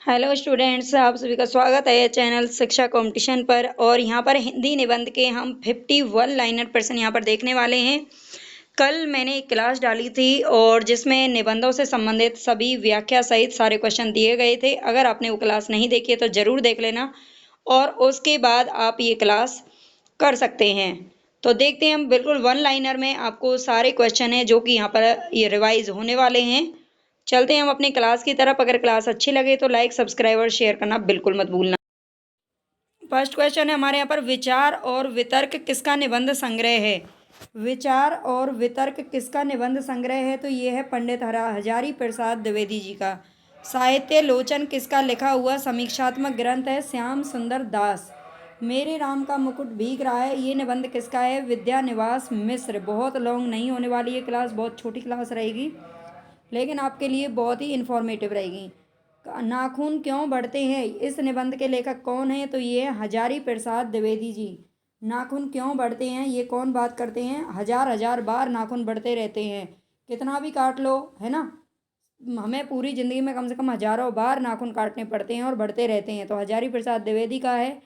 Hello students, आप सभी का स्वागत है चैनल शिक्षा कंपटीशन पर। और यहाँ पर हिंदी निबंध के हम 51 लाइनर प्रश्न यहाँ पर देखने वाले हैं। कल मैंने एक क्लास डाली थी और जिसमें निबंधों से संबंधित सभी व्याख्या सहित सारे क्वेश्चन दिए गए थे। अगर आपने वो क्लास नहीं देखी है तो ज़रूर देख लेना और उसके बाद आप ये क्लास कर सकते हैं। तो देखते हैं हम बिल्कुल वन लाइनर में आपको सारे क्वेश्चन हैं जो कि यहाँ पर ये रिवाइज होने वाले हैं। चलते हैं हम अपनी क्लास की तरफ। अगर क्लास अच्छी लगे तो लाइक, सब्सक्राइब और शेयर करना बिल्कुल मत भूलना। फर्स्ट क्वेश्चन है हमारे यहाँ पर, विचार और वितर्क किसका निबंध संग्रह है? विचार और वितर्क किसका निबंध संग्रह है? तो ये है पंडित हजारी प्रसाद द्विवेदी जी का। साहित्य लोचन किसका लिखा हुआ समीक्षात्मक ग्रंथ है? श्याम सुंदर दास। मेरे राम का मुकुट भीग रहा है, ये निबंध किसका है? विद्यानिवास मिश्र। बहुत लॉन्ग नहीं होने वाली ये क्लास, बहुत छोटी क्लास रहेगी लेकिन आपके लिए बहुत ही इन्फॉर्मेटिव रहेगी। नाखून क्यों बढ़ते हैं, इस निबंध के लेखक कौन है? तो ये हजारी प्रसाद द्विवेदी जी। नाखून क्यों बढ़ते हैं, ये कौन बात करते हैं? हजार हजार बार नाखून बढ़ते रहते हैं, कितना भी काट लो, है ना। हमें पूरी ज़िंदगी में कम से कम हजारों बार नाखून काटने पड़ते हैं और बढ़ते रहते हैं। तो हजारी प्रसाद द्विवेदी का है।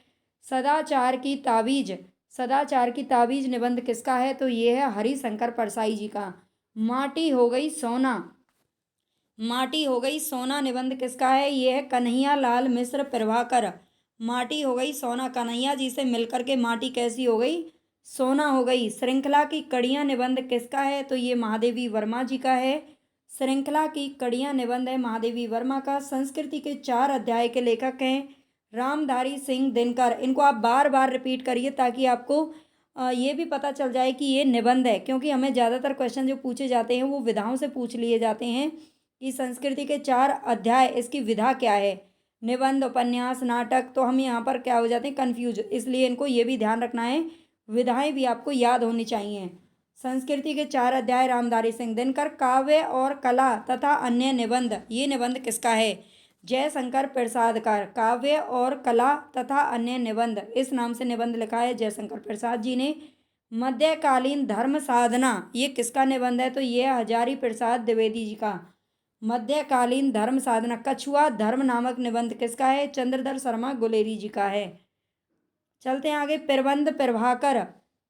सदाचार की ताबीज। सदाचार की ताबीज निबंध किसका है? तो ये है हरिशंकर परसाई जी का। माटी हो गई सोना। माटी हो गई सोना निबंध किसका है? ये है कन्हैया लाल मिश्र प्रभाकर। माटी हो गई सोना, कन्हैया जी से मिलकर के माटी कैसी हो गई? सोना हो गई। श्रृंखला की कड़ियाँ निबंध किसका है? तो ये महादेवी वर्मा जी का है। श्रृंखला की कड़ियाँ निबंध है महादेवी वर्मा का। संस्कृति के 4 अध्याय के लेखक हैं रामधारी सिंह दिनकर। इनको आप बार बार रिपीट करिए ताकि आपको ये भी पता चल जाए कि ये निबंध है, क्योंकि हमें ज़्यादातर क्वेश्चन जो पूछे जाते हैं वो विधाओं से पूछ लिए जाते हैं कि संस्कृति के 4 अध्याय, इसकी विधा क्या है? निबंध, उपन्यास, नाटक। तो हम यहाँ पर क्या हो जाते हैं? कन्फ्यूज। इसलिए इनको ये भी ध्यान रखना है, विधाएं भी आपको याद होनी चाहिए। संस्कृति के 4 अध्याय रामधारी सिंह दिनकर। काव्य और कला तथा अन्य निबंध, ये निबंध किसका है? जयशंकर प्रसाद का। काव्य और कला तथा अन्य निबंध, इस नाम से निबंध लिखा है जयशंकर प्रसाद जी ने। मध्यकालीन धर्म साधना, ये किसका निबंध है? तो ये हजारी प्रसाद द्विवेदी जी का। मध्यकालीन धर्म साधना। कछुआ धर्म नामक निबंध किसका है? चंद्रधर शर्मा गुलेरी जी का है। चलते हैं आगे। प्रबंध प्रभाकर।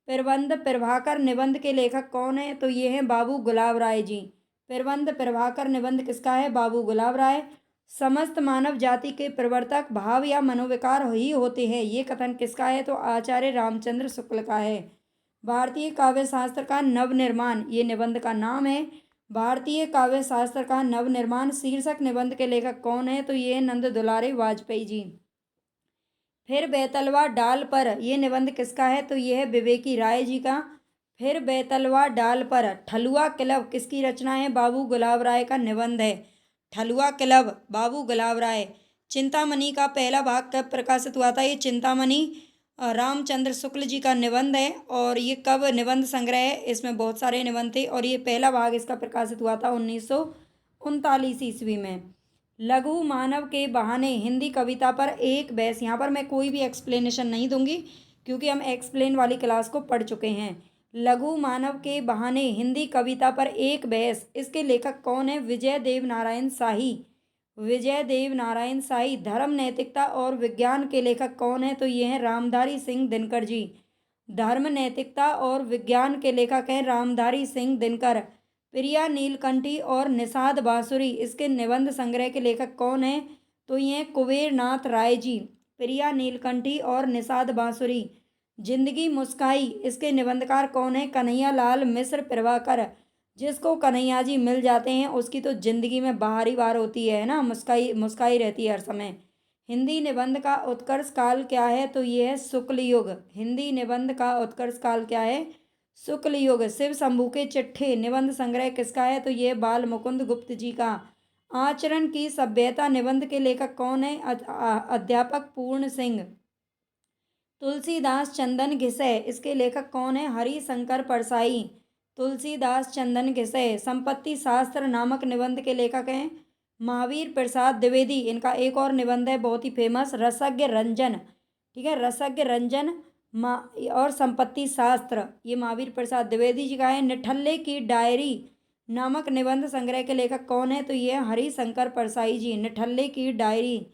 प्रबंध प्रभाकर निबंध के लेखक कौन है? तो ये हैं बाबू गुलाब राय जी। प्रबंध प्रभाकर निबंध किसका है? बाबू गुलाब राय। समस्त मानव जाति के प्रवर्तक भाव या मनोविकार ही होते हैं, ये कथन किसका है? तो आचार्य रामचंद्र शुक्ल का है। भारतीय काव्य शास्त्र का नवनिर्माण, ये निबंध का नाम है। भारतीय काव्य शास्त्र का नवनिर्माण शीर्षक निबंध के लेखक कौन है? तो ये नंद दुलारे वाजपेयी जी। फिर बेतलवा डाल पर, ये निबंध किसका है? तो ये है विवेकी राय जी का। फिर बेतलवा डाल पर। ठलुआ क्लब किसकी रचना है? बाबू गुलाब राय का निबंध है। ठलुआ क्लब, बाबू गुलाब राय। चिंतामणि का पहला भाग कब प्रकाशित हुआ था? ये चिंतामणि रामचंद्र शुक्ल जी का निबंध है। और ये कब निबंध संग्रह है? इसमें बहुत सारे निबंध थे और ये पहला भाग इसका प्रकाशित हुआ था 1939 ईस्वी में। लघु मानव के बहाने हिंदी कविता पर एक बहस। यहाँ पर मैं कोई भी एक्सप्लेनेशन नहीं दूंगी क्योंकि हम एक्सप्लेन वाली क्लास को पढ़ चुके हैं। लघु मानव के बहाने हिंदी कविता पर एक बहस, इसके लेखक कौन है? विजय देव नारायण शाही। विजय देव नारायण शाही। धर्म, नैतिकता और विज्ञान के लेखक कौन है? तो ये हैं रामधारी सिंह दिनकर जी। धर्म, नैतिकता और विज्ञान के लेखक हैं रामधारी सिंह दिनकर। प्रिया नीलकंठी और निषाद बांसुरी, इसके निबंध संग्रह के लेखक कौन हैं? तो ये कुबेर नाथ राय जी। प्रिया नीलकंठी और निषाद बांसुरी। जिंदगी मुस्काई, इसके निबंधकार कौन है? कन्हैया लाल मिश्र प्रभाकर। जिसको कन्हैया जी मिल जाते हैं उसकी तो जिंदगी में बाहर ही बाहर होती है ना, मुस्काई मुस्काई रहती है हर समय। हिंदी निबंध का उत्कर्ष काल क्या है? तो ये है शुक्ल युग। हिंदी निबंध का उत्कर्ष काल क्या है? शुक्ल युग। शिव शंभू के चिट्ठे निबंध संग्रह किसका है? तो ये बाल मुकुंद गुप्त जी का। आचरण की सभ्यता निबंध के लेखक कौन है? अध्यापक पूर्ण सिंह। तुलसीदास चंदन घिसै, इसके लेखक कौन है? हरिशंकर परसाई। तुलसीदास चंदन घिसै। संपत्ति शास्त्र नामक निबंध के लेखक हैं महावीर प्रसाद द्विवेदी। इनका एक और निबंध है बहुत ही फेमस, रसज्ञ रंजन। ठीक है, रसज्ञ रंजन और संपत्ति शास्त्र, ये महावीर प्रसाद द्विवेदी जी का है। निठल्ले की डायरी नामक निबंध संग्रह के लेखक कौन है? तो ये हरिशंकर परसाई जी। निठल्ले की डायरी।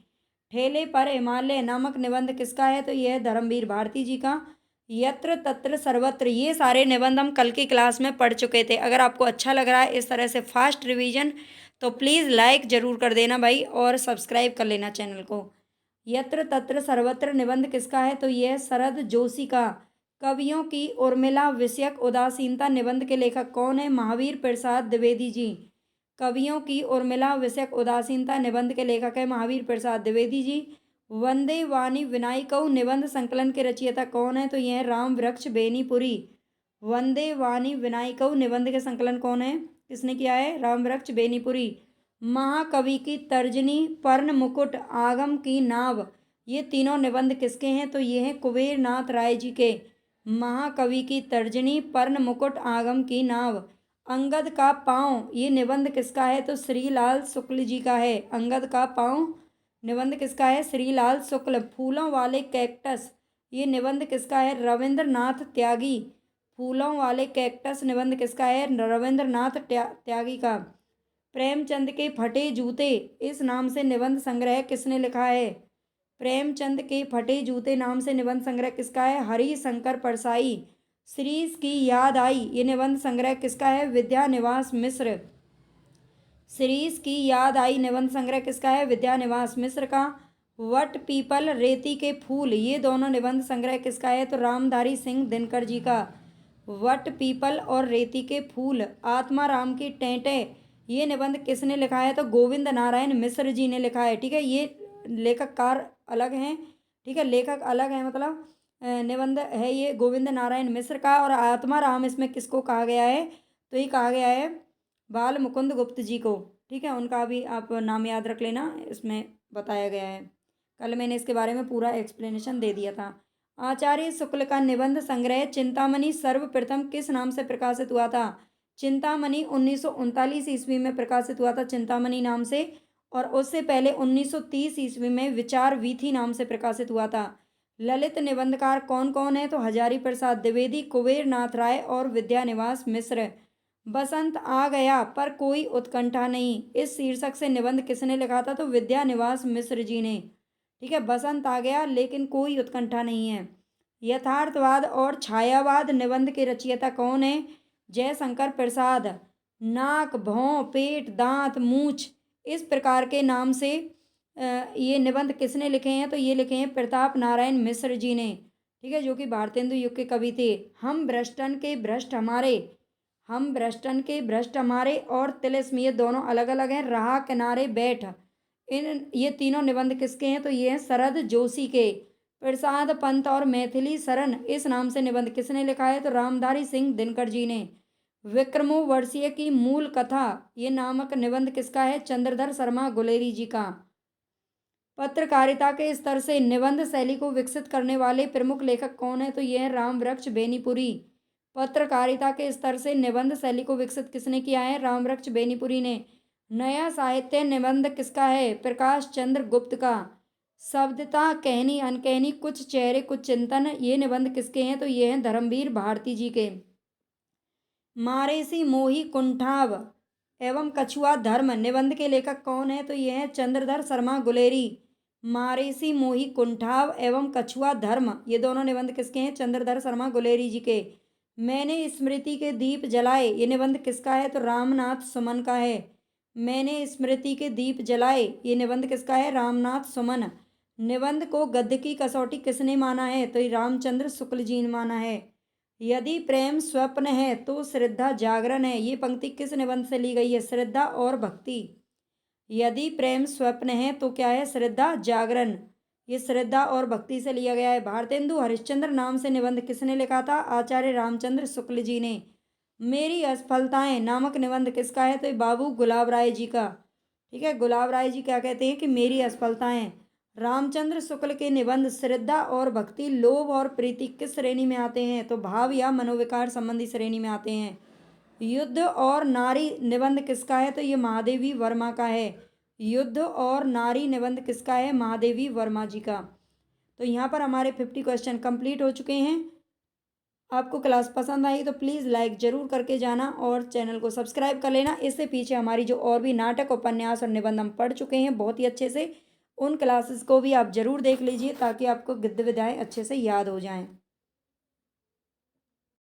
ठेले पर हिमालय नामक निबंध किसका है? तो यह है धर्मवीर भारती जी का। यत्र तत्र सर्वत्र, ये सारे निबंध हम कल की क्लास में पढ़ चुके थे। अगर आपको अच्छा लग रहा है इस तरह से फास्ट रिवीजन, तो प्लीज़ लाइक ज़रूर कर देना भाई, और सब्सक्राइब कर लेना चैनल को। यत्र तत्र सर्वत्र निबंध किसका है? तो यह शरद जोशी का। कवियों की उर्मिला विषयक उदासीनता निबंध के लेखक कौन है? महावीर प्रसाद द्विवेदी जी। कवियों की उर्मिला विषयक उदासीनता निबंध के लेखक है महावीर प्रसाद द्विवेदी जी। वंदे वाणी विनायकौ निबंध संकलन के रचयिता कौन है? तो यह है राम वृक्ष बेनीपुरी। वंदे वाणी विनायकौ निबंध के संकलन कौन है, किसने किया है? राम वृक्ष बेनीपुरी। महाकवि की तर्जनी, पर्ण मुकुट, आगम की नाव, ये तीनों निबंध किसके हैं? तो ये हैं कुबेर नाथ राय जी के। महाकवि की तर्जनी, पर्ण मुकुट, आगम की नाव। अंगद का पाँव, ये निबंध किसका है? तो श्रीलाल शुक्ल जी का है। अंगद का पाँव निबंध किसका है? श्रीलाल शुक्ल। फूलों वाले कैक्टस, ये निबंध किसका है? रविंद्रनाथ त्यागी। फूलों वाले कैक्टस निबंध किसका है? रविंद्रनाथ त्यागी का। प्रेमचंद के फटे जूते, इस नाम से निबंध संग्रह किसने लिखा है? प्रेमचंद के फटे जूते नाम से निबंध संग्रह किसका है? हरिशंकर परसाई। श्रीश की याद आई, ये निबंध संग्रह किसका है? विद्यानिवास मिश्र। श्रीश की याद आई निबंध संग्रह किसका है? विद्यानिवास मिश्र का। वट पीपल रेती के फूल, ये दोनों निबंध संग्रह किसका है? तो रामधारी सिंह दिनकर जी का। वट पीपल और रेती के फूल। आत्मा राम की टेंटे, ये निबंध किसने लिखा है? तो गोविंद नारायण मिश्र जी ने लिखा है। ठीक है, ये लेखककार अलग हैं। ठीक है, लेखक अलग हैं, मतलब निबंध है ये गोविंद नारायण मिश्र का। और आत्मा राम इसमें किसको कहा गया है? तो ये कहा गया है बाल मुकुंद गुप्त जी को। ठीक है, उनका भी आप नाम याद रख लेना, इसमें बताया गया है। कल मैंने इसके बारे में पूरा एक्सप्लेनेशन दे दिया था। आचार्य शुक्ल का निबंध संग्रह चिंतामणि सर्वप्रथम किस नाम से प्रकाशित हुआ था? चिंतामणि 1939 ईस्वी में प्रकाशित हुआ था, चिंतामणि नाम से। और उससे पहले 1930 ईस्वी में विचार वीथी नाम से प्रकाशित हुआ था। ललित निबंधकार कौन कौन है? तो हजारी प्रसाद द्विवेदी, कुबेर नाथ राय और विद्यानिवास मिश्र। बसंत आ गया पर कोई उत्कंठा नहीं, इस शीर्षक से निबंध किसने लिखा था? तो विद्यानिवास मिश्र जी ने। ठीक है, बसंत आ गया लेकिन कोई उत्कंठा नहीं है। यथार्थवाद और छायावाद निबंध के रचयिता कौन है? जयशंकर प्रसाद। नाक, भौं, पेट, दांत, मूछ, इस प्रकार के नाम से ये निबंध किसने लिखे हैं? तो ये लिखे हैं प्रताप नारायण मिश्र जी ने। ठीक है, जो कि भारतेंदु युग के कवि थे। हम भ्रष्टन के भ्रष्ट हमारे, हम भ्रष्टन के भ्रष्ट हमारे और तिलिस्म, ये दोनों अलग अलग हैं। रहा किनारे बैठ, इन ये तीनों निबंध किसके हैं? तो ये हैं शरद जोशी के। प्रसाद पंत और मैथिली शरण, इस नाम से निबंध किसने लिखा है? तो रामधारी सिंह दिनकर जी ने। विक्रमो वर्षीय की मूल कथा, ये नामक निबंध किसका है? चंद्रधर शर्मा गुलेरी जी का। पत्रकारिता के स्तर से निबंध शैली को विकसित करने वाले प्रमुख लेखक कौन है? तो ये है राम वृक्ष बेनीपुरी। पत्रकारिता के स्तर से निबंध शैली को विकसित किसने किया है? राम वृक्ष बेनीपुरी ने। नया साहित्य निबंध किसका है? प्रकाश चंद्र गुप्त का। शब्दता, कहनी अनकहनी, कुछ चेहरे कुछ चिंतन, ये निबंध किसके हैं? तो ये हैं धर्मवीर भारती जी के। मारेसी मोही कुंठाव एवं कछुआ धर्म निबंध के लेखक कौन है? तो ये हैं चंद्रधर शर्मा गुलेरी। मारेसी मोही कुंठाव एवं कछुआ धर्म, ये दोनों निबंध किसके हैं? चंद्रधर शर्मा गुलेरी जी के। मैंने स्मृति के दीप जलाए, ये निबंध किसका है? तो रामनाथ सुमन का है। मैंने स्मृति के दीप जलाए, ये निबंध किसका है? रामनाथ सुमन। निबंध को गद्य की कसौटी किसने माना है? तो ये रामचंद्र शुक्ल जी ने माना है। यदि प्रेम स्वप्न है तो श्रद्धा जागरण है, ये पंक्ति किस निबंध से ली गई है? श्रद्धा और भक्ति। यदि प्रेम स्वप्न है तो क्या है? श्रद्धा जागरण, ये श्रद्धा और भक्ति से लिया गया है। भारतेंदु हरिश्चंद्र नाम से निबंध किसने लिखा था? आचार्य रामचंद्र शुक्ल जी ने। मेरी असफलताएं नामक निबंध किसका है? तो ये बाबू गुलाब राय जी का। ठीक है, गुलाब राय जी क्या कहते हैं कि मेरी असफलताएं। रामचंद्र शुक्ल के निबंध श्रद्धा और भक्ति, लोभ और प्रीति किस श्रेणी में आते हैं? तो भाव या मनोविकार संबंधी श्रेणी में आते हैं। युद्ध और नारी निबंध किसका है? तो ये महादेवी वर्मा का है। युद्ध और नारी निबंध किसका है? महादेवी वर्मा जी का। तो यहाँ पर हमारे 50 क्वेश्चन कंप्लीट हो चुके हैं। आपको क्लास पसंद आई तो प्लीज़ लाइक ज़रूर करके जाना और चैनल को सब्सक्राइब कर लेना। इससे पीछे हमारी जो और भी नाटक, उपन्यास और निबंध हम पढ़ चुके हैं बहुत ही अच्छे से, उन क्लासेस को भी आप ज़रूर देख लीजिए ताकि आपको गद्य विधाएँ अच्छे से याद हो जाएँ।